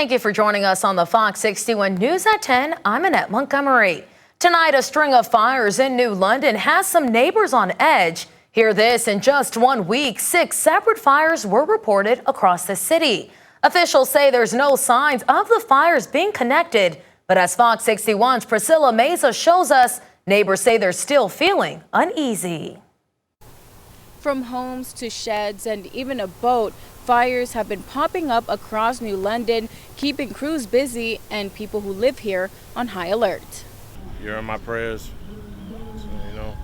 Thank you for joining us on the Fox 61 News at 10. I'm Annette Montgomery. Tonight, a string of fires in New London has some neighbors on edge. Hear this, in just 1 week, 6 separate fires were reported across the city. Officials say there's no signs of the fires being connected. But as Fox 61's Priscilla Meza shows us, neighbors say they're still feeling uneasy. From homes to sheds and even a boat, fires have been popping up across New London, keeping crews busy and people who live here on high alert. You're in my prayers. So,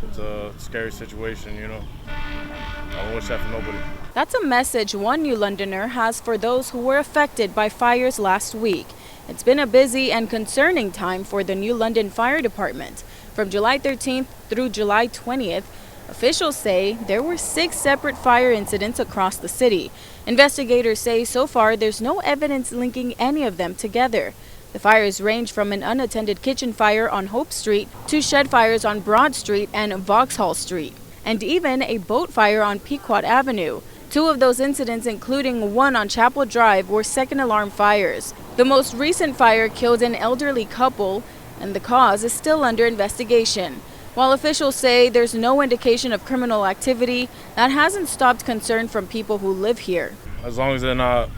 it's a scary situation, I don't wish that for nobody. That's a message one New Londoner has for those who were affected by fires last week. It's been a busy and concerning time for the New London Fire Department. From July 13th through July 20th, officials say there were 6 separate fire incidents across the city. Investigators say so far there's no evidence linking any of them together. The fires range from an unattended kitchen fire on Hope Street to shed fires on Broad Street and Vauxhall Street, and even a boat fire on Pequot Avenue. 2 of those incidents, including one on Chapel Drive, were second alarm fires. The most recent fire killed an elderly couple, and the cause is still under investigation. While officials say there's no indication of criminal activity, that hasn't stopped concern from people who live here. As long as they're not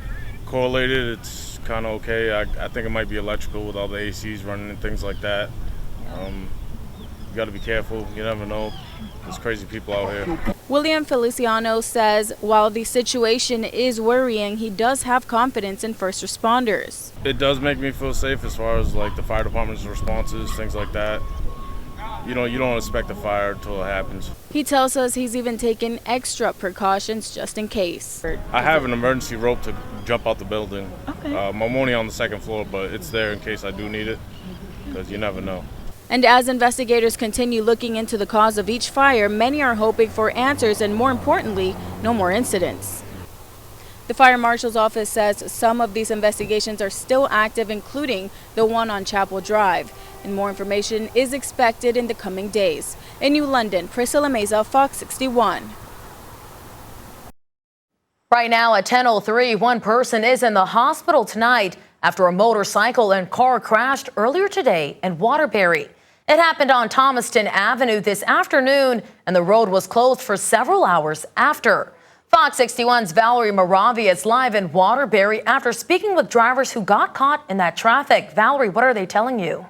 correlated, it's kind of okay. I think it might be electrical with all the ACs running and things like that. You got to be careful. You never know. There's crazy people out here. William Feliciano says while the situation is worrying, he does have confidence in first responders. It does make me feel safe as far as like the fire department's responses, things like that. You don't expect a fire until it happens. He tells us he's even taken extra precautions just in case. I have an emergency rope to jump out the building. Okay. I'm only on the 2nd floor, but it's there in case I do need it, because you never know. And as investigators continue looking into the cause of each fire, many are hoping for answers and, more importantly, no more incidents. The fire marshal's office says some of these investigations are still active, including the one on Chapel Drive. And more information is expected in the coming days. In New London, Priscilla Meza, Fox 61. Right now at 10:03, one person is in the hospital tonight after a motorcycle and car crashed earlier today in Waterbury. It happened on Thomaston Avenue this afternoon, and the road was closed for several hours after. Fox 61's Valerie Moravi is live in Waterbury after speaking with drivers who got caught in that traffic. Valerie, what are they telling you?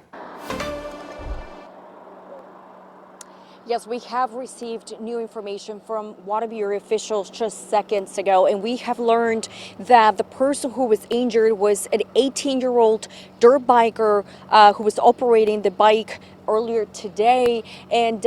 Yes, we have received new information from Waterbury officials just seconds ago, and we have learned that the person who was injured was an 18-year-old dirt biker who was operating the bike earlier today. And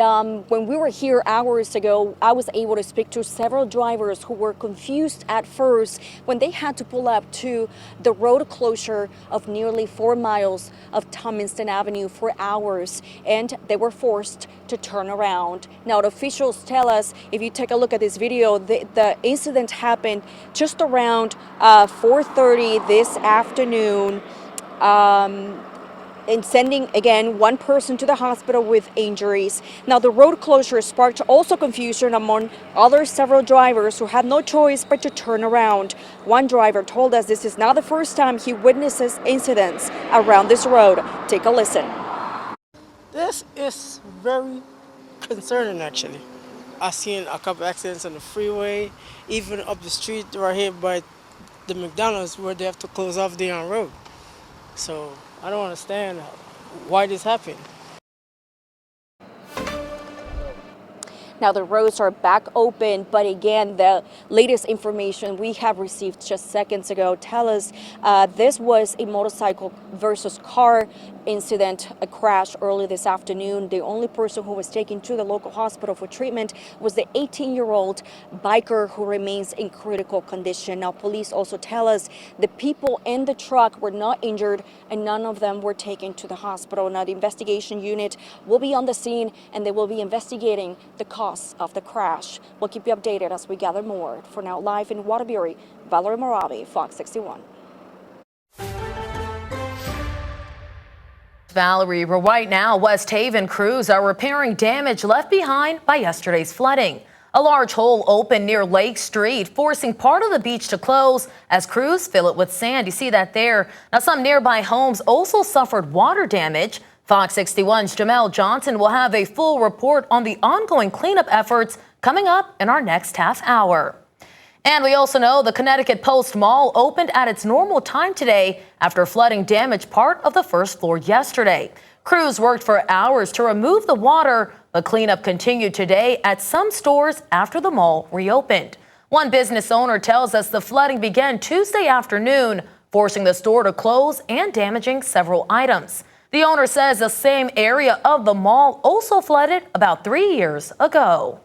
when we were here hours ago, I was able to speak to several drivers who were confused at first when they had to pull up to the road closure of nearly 4 miles of Thomaston Avenue for hours, and they were forced to turn around. Now, the officials tell us, if you take a look at this video, the incident happened just around 4:30 this afternoon. And sending, again, one person to the hospital with injuries. Now, the road closure sparked also confusion among other several drivers who had no choice but to turn around. One driver told us this is not the first time he witnesses incidents around this road. Take a listen. This is very concerning, actually. I've seen a couple accidents on the freeway, even up the street right here by the McDonald's where they have to close off the road. So I don't understand why this happened. Now the roads are back open, but again, the latest information we have received just seconds ago tell us this was a motorcycle versus car incident, a crash early this afternoon. The only person who was taken to the local hospital for treatment was the 18-year-old biker who remains in critical condition. Now, police also tell us the people in the truck were not injured and none of them were taken to the hospital. Now, the investigation unit will be on the scene and they will be investigating the cause of the crash. We'll keep you updated as we gather more. For now, live in Waterbury, Valerie Moravi, Fox 61. Valerie, right now, West Haven crews are repairing damage left behind by yesterday's flooding. A large hole opened near Lake Street, forcing part of the beach to close as crews fill it with sand. You see that there. Now, some nearby homes also suffered water damage. Fox 61's Jamel Johnson will have a full report on the ongoing cleanup efforts coming up in our next half hour. And we also know the Connecticut Post Mall opened at its normal time today after flooding damaged part of the first floor yesterday. Crews worked for hours to remove the water, but cleanup continued today at some stores after the mall reopened. One business owner tells us the flooding began Tuesday afternoon, forcing the store to close and damaging several items. The owner says the same area of the mall also flooded about 3 years ago.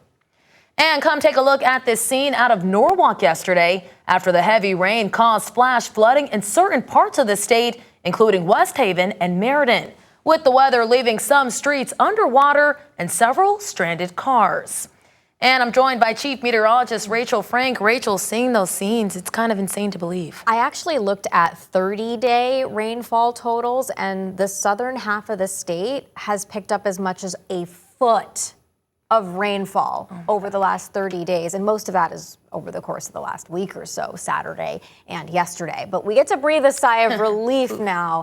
And come take a look at this scene out of Norwalk yesterday after the heavy rain caused flash flooding in certain parts of the state, including West Haven and Meriden, with the weather leaving some streets underwater and several stranded cars. And I'm joined by Chief Meteorologist Rachel Frank. Rachel, seeing those scenes, it's kind of insane to believe. I actually looked at 30-day rainfall totals, and the southern half of the state has picked up as much as a foot of rainfall over the last 30 days. And most of that is over the course of the last week or so, Saturday and yesterday. But we get to breathe a sigh of relief now.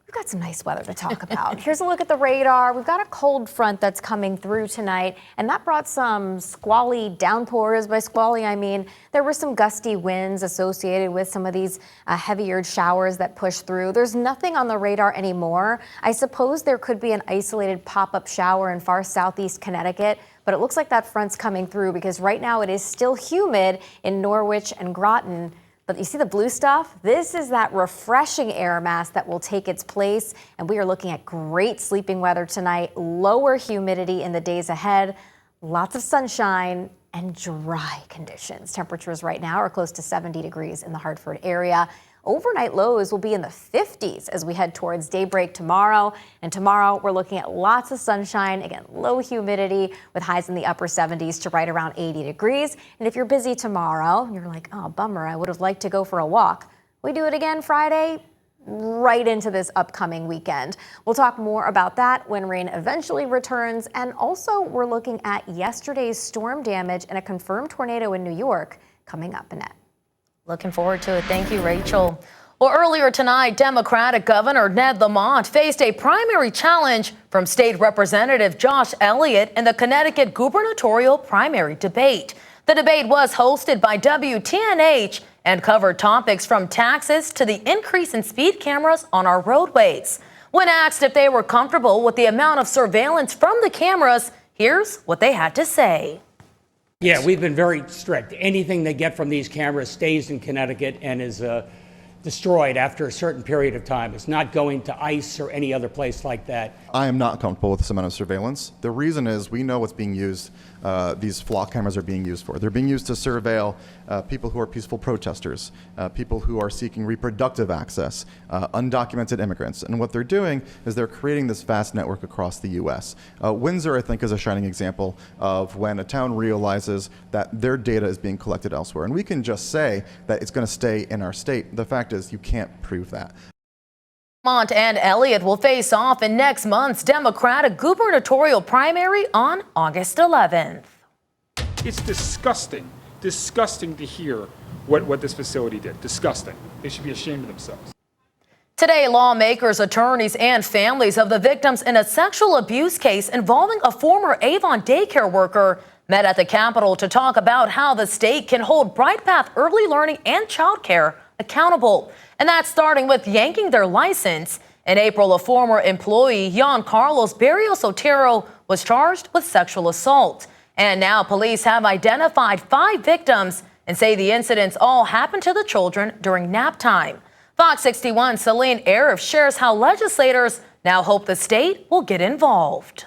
We've got some nice weather to talk about. Here's a look at the radar. We've got a cold front that's coming through tonight, and that brought some squally downpours. By squally, I mean there were some gusty winds associated with some of these heavier showers that push through. There's nothing on the radar anymore. I suppose there could be an isolated pop-up shower in far southeast Connecticut, but it looks like that front's coming through because right now it is still humid in Norwich and Groton. But you see the blue stuff? This is that refreshing air mass that will take its place. And we are looking at great sleeping weather tonight, lower humidity in the days ahead, lots of sunshine and dry conditions. Temperatures right now are close to 70 degrees in the Hartford area. Overnight lows will be in the 50s as we head towards daybreak tomorrow. And tomorrow we're looking at lots of sunshine, again, low humidity with highs in the upper 70s to right around 80 degrees. And if you're busy tomorrow and you're like, oh, bummer, I would have liked to go for a walk. We do it again Friday, right into this upcoming weekend. We'll talk more about that when rain eventually returns. And also we're looking at yesterday's storm damage and a confirmed tornado in New York coming up, Annette. Looking forward to it. Thank you, Rachel. Well, earlier tonight, Democratic Governor Ned Lamont faced a primary challenge from State Representative Josh Elliott in the Connecticut gubernatorial primary debate. The debate was hosted by WTNH and covered topics from taxes to the increase in speed cameras on our roadways. When asked if they were comfortable with the amount of surveillance from the cameras, here's what they had to say. Yeah, we've been very strict. Anything they get from these cameras stays in Connecticut and is destroyed after a certain period of time. It's not going to ICE or any other place like that. I am not comfortable with this amount of surveillance. The reason is we know what's being used, these flock cameras are being used for. They're being used to surveil people who are peaceful protesters, people who are seeking reproductive access, undocumented immigrants. And what they're doing is they're creating this vast network across the U.S. Windsor, I think, is a shining example of when a town realizes that their data is being collected elsewhere. And we can just say that it's going to stay in our state. The fact is you can't prove that. Lamont and Elliott will face off in next month's Democratic gubernatorial primary on August 11th. It's disgusting to hear what this facility did. Disgusting. They should be ashamed of themselves. Today, lawmakers, attorneys, and families of the victims in a sexual abuse case involving a former Avon daycare worker met at the Capitol to talk about how the state can hold Bright Path Early Learning and Childcare accountable. And that's starting with yanking their license. In April, a former employee, Jan Carlos Barrios Otero, was charged with sexual assault. And now police have identified 5 victims and say the incidents all happened to the children during nap time. Fox 61's Celine Arif shares how legislators now hope the state will get involved.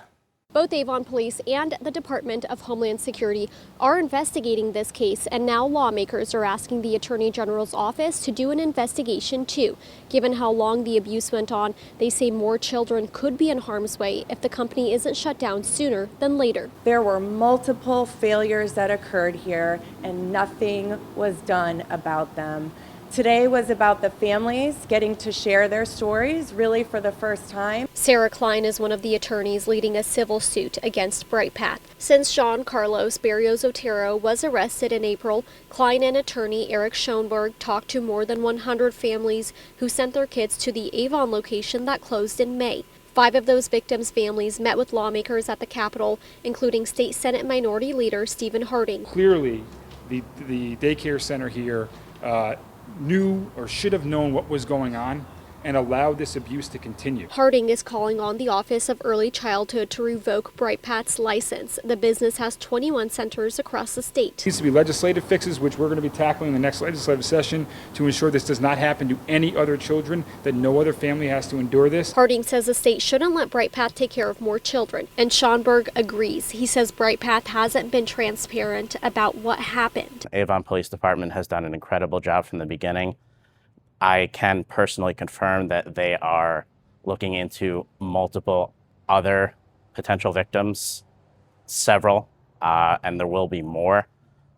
Both Avon Police and the Department of Homeland Security are investigating this case, and now lawmakers are asking the Attorney General's office to do an investigation too. Given how long the abuse went on, they say more children could be in harm's way if the company isn't shut down sooner than later. There were multiple failures that occurred here, and nothing was done about them. Today was about the families getting to share their stories really for the first time. Sarah Klein is one of the attorneys leading a civil suit against BrightPath. Since Jean Carlos Barrios Otero was arrested in April, Klein and attorney Eric Schoenberg talked to more than 100 families who sent their kids to the Avon location that closed in May. 5 of those victims' families met with lawmakers at the Capitol, including State Senate Minority Leader Stephen Harding. Clearly, the daycare center here knew or should have known what was going on and allowed this abuse to continue. Harding is calling on the Office of Early Childhood to revoke BrightPath's license. The business has 21 centers across the state. There needs to be legislative fixes, which we're going to be tackling in the next legislative session, to ensure this does not happen to any other children, that no other family has to endure this. Harding says the state shouldn't let BrightPath take care of more children, and Schoenberg agrees. He says BrightPath hasn't been transparent about what happened. Avon Police Department has done an incredible job from the beginning. I can personally confirm that they are looking into multiple other potential victims, several, and there will be more.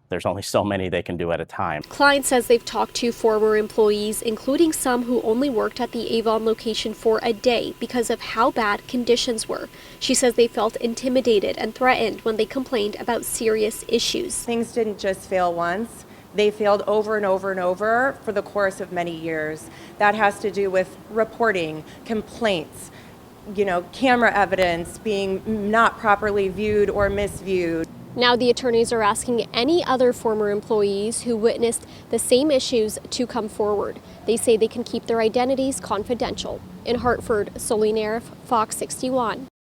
There's only so many they can do at a time. Klein says they've talked to former employees, including some who only worked at the Avon location for a day because of how bad conditions were. She says they felt intimidated and threatened when they complained about serious issues. Things didn't just fail once. They failed over and over and over for the course of many years. That has to do with reporting, complaints, camera evidence being not properly viewed or misviewed. Now the attorneys are asking any other former employees who witnessed the same issues to come forward. They say they can keep their identities confidential. In Hartford, Soline Arif, Fox 61.